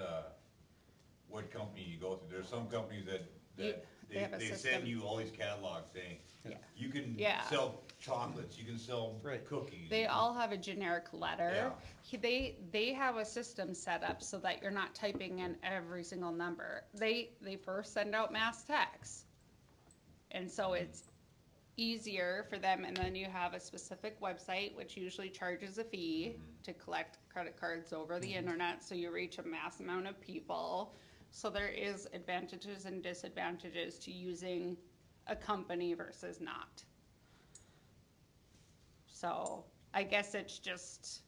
company you go through. There's some companies that they have a they system. send you all these catalogs saying, Yeah. you can Yeah. sell chocolates, you can sell Right. cookies. they all have a generic letter. Yeah. They have a system set up so that you're not typing in every single number. They first send out mass text. And so it's easier for them, and then you have a specific website, which usually charges a fee to collect credit cards over the internet, so you reach a mass amount of people. So there is advantages and disadvantages to using a company versus not. So I guess it's just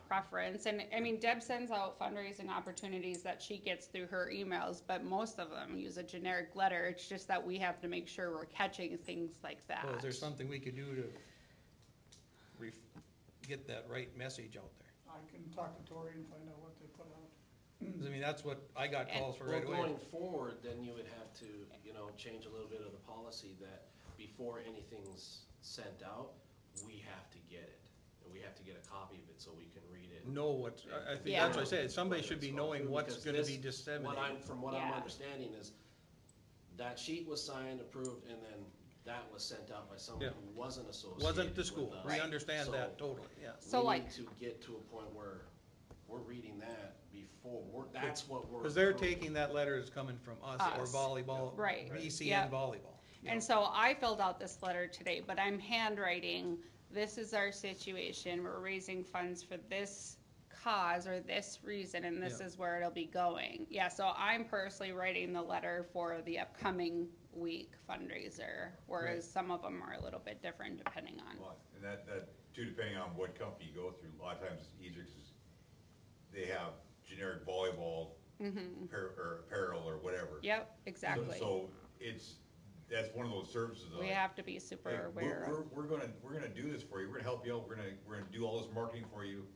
preference, and I mean, Deb sends out fundraising opportunities that she gets through her emails, but most of them use a generic letter. It's just that we have to make sure we're catching things like that. Well, is there something we could do to get that right message out there? I can talk to Tori and find out what they put out. 'Cause I mean, that's what I got calls for right Well, away. going forward, then you would have to, change a little bit of the policy that before anything's sent out, we have to get it. And we have to get a copy of it so we can read it. Know what's, I think Yeah. that's what I said, somebody Whether should it's be going knowing through, what's because gonna be this- disseminated. From what I'm Yeah. understanding is, that sheet was signed, approved, and then that was sent out by someone Yeah. who wasn't associated Wasn't the with school, us. we understand So that totally, yeah. So we like- need to get to a point where we're reading that before, that's what we're. Cause they're approving. taking that letter is coming from us, or Us. volleyball, Right. VCN Yep. volleyball. And so I filled out this letter today, but I'm handwriting, this is our situation, we're raising funds for this cause or this reason, and this Yeah. is where it'll be going. Yeah, so I'm personally writing the letter for the upcoming week fundraiser, whereas Right. some of them are a little bit different depending on. Well, and that too, depending on what company you go through, a lot of times it's easier because they have generic volleyball or apparel or whatever. Yep, exactly. So that's one of those services that We like, have to be super hey, aware of. we're gonna do this for you, we're gonna help you out, we're gonna do all this marketing for you.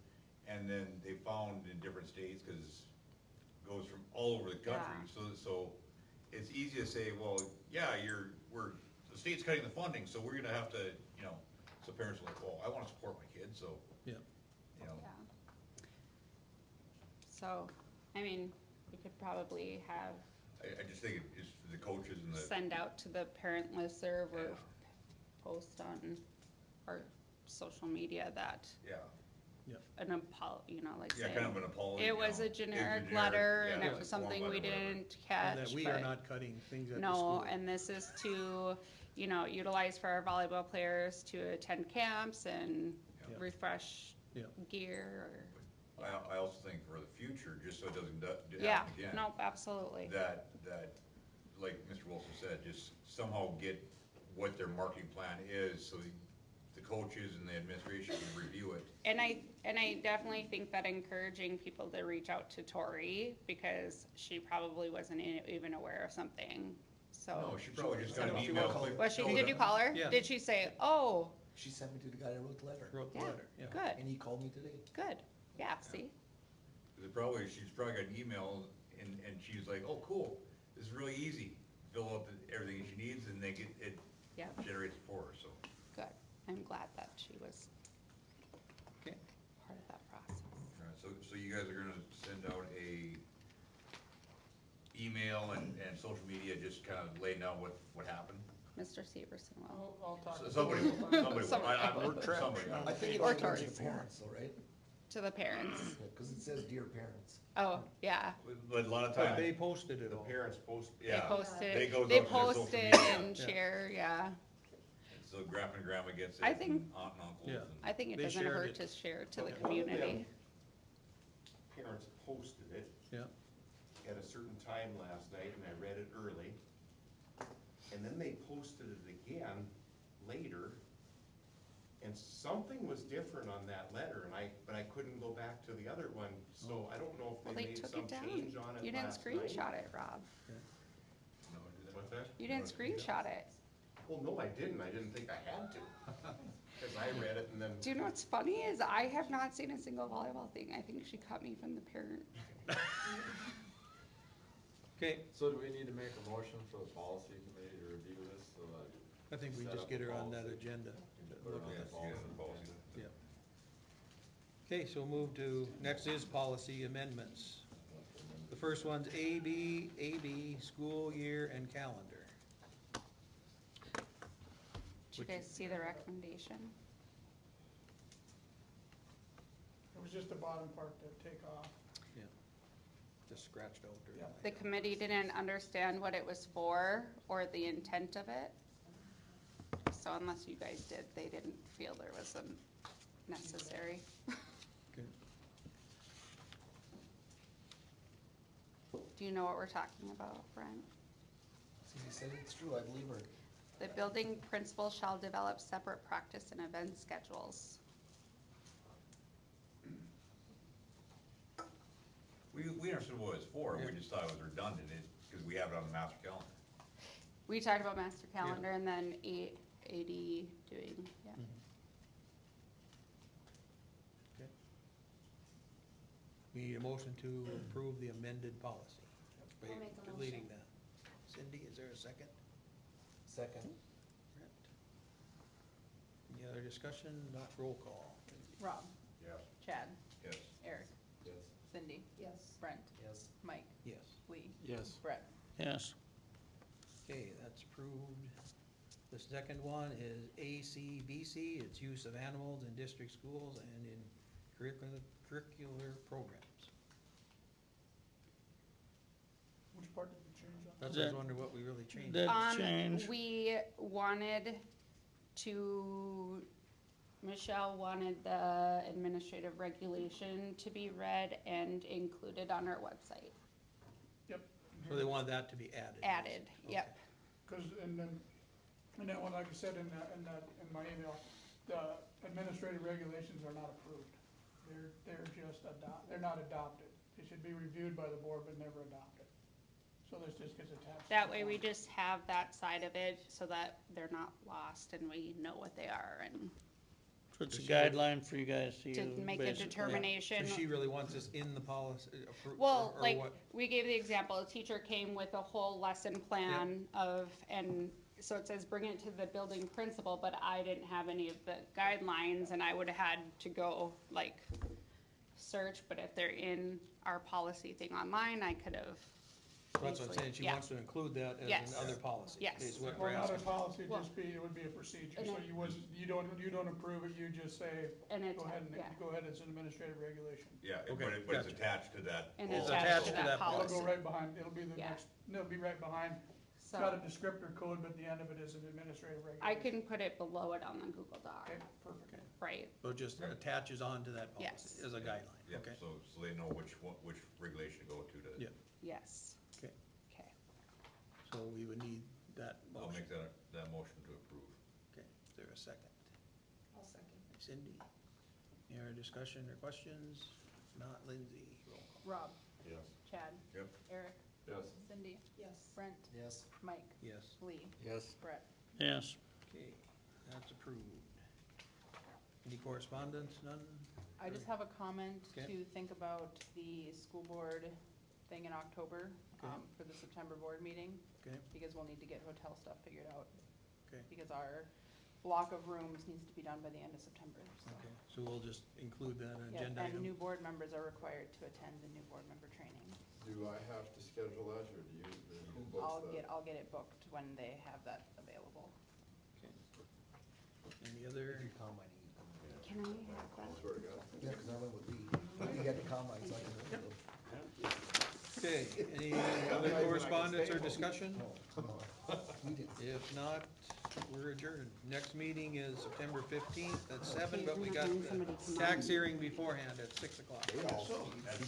And then they found in different states, cause it goes from all over the country, so it's easy to say, well, yeah, the state's cutting the funding, so we're gonna have to, so parents are like, well, I wanna support my kid, so, Yeah. you know. Yeah. So, I mean, we could probably have, I just think it's for the coaches and the, send out to the parent listserv or Yeah. post on our social media that yeah, like yeah, saying, kind of an apology. it was a It's generic letter and yeah, it was form something letter, we whatever. didn't catch, And that we are but not cutting things at the no, school. and this is to, utilize for our volleyball players to attend camps and Yeah. refresh Yeah. gear I also think for the future, just so it doesn't yeah, happen again. no, absolutely. That, like Mr. Wilson said, just somehow get what their marketing plan is, so the coaches and the administration can review it. And I definitely think that encouraging people to reach out to Tori, because she probably wasn't even aware of something, so. No, she probably just got an She email. won't call like, Was she, "Oh, did you call her? Yeah. Did she say, oh, She sent me to the guy that wrote the letter, Wrote the Yeah. letter, yeah. good, and he called me today. good, yeah, see? She's probably got an email, and she's like, oh, cool, this is really easy. Fill out everything she needs, and it Yeah, generates it for her, so. good. I'm glad that she was Okay. part of that process. Alright, so you guys are gonna send out a email and social media, just kind of laying out what happened? Mr. Severson will. I'll talk. So somebody will, somebody will, Somebody somebody. I think it Or only goes to Tori's. parents though, right? To the parents. Cause it says dear parents. Oh, yeah, But a lot of But times, they posted it The all. parents post, they yeah, posted, They goes they up to their social post it media. and Yeah. share, yeah. so grandpa and grandma gets it, I think- and aunt and uncles, Yeah. and. I think it They doesn't shared hurt it. to share to the But one of them- community. parents posted it Yeah, at a certain time last night, and I read it early. And then they posted it again later, and something was different on that letter, but I couldn't go back to the other one, so I don't know Well, if they they made took some it down. change on it You didn't last night. screenshot it, Rob. No, do that. What's that? You didn't screenshot it. Well, no, I didn't think I had to, cause I read it and then. Do you know what's funny is I have not seen a single volleyball thing. I think she cut me from the parent. okay, So do we need to make a motion for the policy committee to review this, so that? I think we Set just up get a her on that policy. agenda. Put it on Yeah, the so you policy guys have the policy. agenda. Yeah. Okay, so move to, next is policy amendments. The first one's AB, school year and calendar. Did you guys see the recommendation? It was just the bottom part to take off. Yeah. Just scratched out or Yeah. something. The committee didn't understand what it was for or the intent of it. So unless you guys did, they didn't feel there was a necessary. Okay. Do you know what we're talking about, Brent? See, he said it's true, I believe her. The building principal shall develop separate practice and event schedules. We understood what it was for, we Yeah. just thought it was redundant, because we have it on the master calendar. We talked about master calendar and then AD doing, yeah. Okay. We need a motion to approve the amended policy. I'll make a Deleting motion. that. Cindy, is there a second? Second. Brent? Any other discussion? Not roll call. Rob, Yes. Chad, Yes. Eric, Yes. Cindy, Yes. Brent, Yes. Mike, Yes. Lee, Yes. Brett. Yes. Okay, that's approved. The second one is ACBC, it's use of animals in district schools and in curricular programs. Which part did you change on? That's what I was wondering what we really changed. That change, We wanted to Michelle wanted the administrative regulation to be read and included on our website. So they want that to be added? Added, yep. Cause, and then when, like I said in my email, the administrative regulations are not approved. They're just they're not adopted. They should be reviewed by the board but never adopted. So this just gets attached. That way we just have that side of it so that they're not lost and we know what they are and So it's a guideline for you guys to use, to make a basically. determination. So she really wants this in the policy, Well, or like, what? we gave the example, a teacher came with a whole lesson plan and so it says bring it to the building principal, but I didn't have any of the guidelines and I would've had to go like search, but if they're in our policy thing online, I could've. So that's what I'm saying, she Yeah. wants to include that as Yes. another policy. Yes. Is what Well, we're not a asking. policy, Well- it would be a procedure, And so it- you don't approve it, you just say, And it's, go ahead and, yeah, go ahead, it's an administrative regulation. Yeah, Okay, but it's gotcha. attached to that. and whole- it's attached attached to to that that policy. It'll policy. go right behind, it'll be the Yeah. next, it'll be right behind. It's got a So descriptor code, but the end of it is an administrative regulation. I can put it below it on the Google Doc, Okay, perfect. right? So it just attaches on to that policy Yes. as a guideline, Yeah, okay? so they know which regulation to go to Yeah. Yes. Okay. Okay. So we would need that I'll motion. make that motion to approve. Okay, is there a second? I'll second. Cindy? Any other discussion or questions? If not, Lindsay, roll call. Rob, Yes. Chad, Yep. Eric, Yes. Cindy, Yes. Brent, Yes. Mike, Yes. Lee, Yes. Brett. Yes, Okay, that's approved. Any correspondence? None? I just have a comment Okay. to think about the school board thing in October, Okay. for the September board meeting, Okay, because we'll need to get hotel stuff figured out. Okay. Because our block of rooms needs to be done by the end of September, so. okay, so we'll just include that Yeah, agenda and item. new board members are required to attend the new board member training. Do I have to schedule that, or do you, who books that? I'll get it booked when they have that available. Okay. Any other? If you combine, you can come in. Can I have that? Swear to God. Yeah, cause I went with Lee. He had the combine, so I can look at them. Okay, any other correspondence or discussion? No, he didn't. If not, we're adjourned. Next meeting is September 15th at 7, but we got the tax hearing beforehand at 6 o'clock.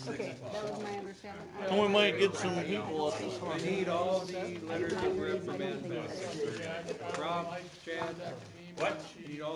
Okay, that was my understanding. and we might get some people at this one. We need all the letters of reprimand back. Rob, Chad, What? you need all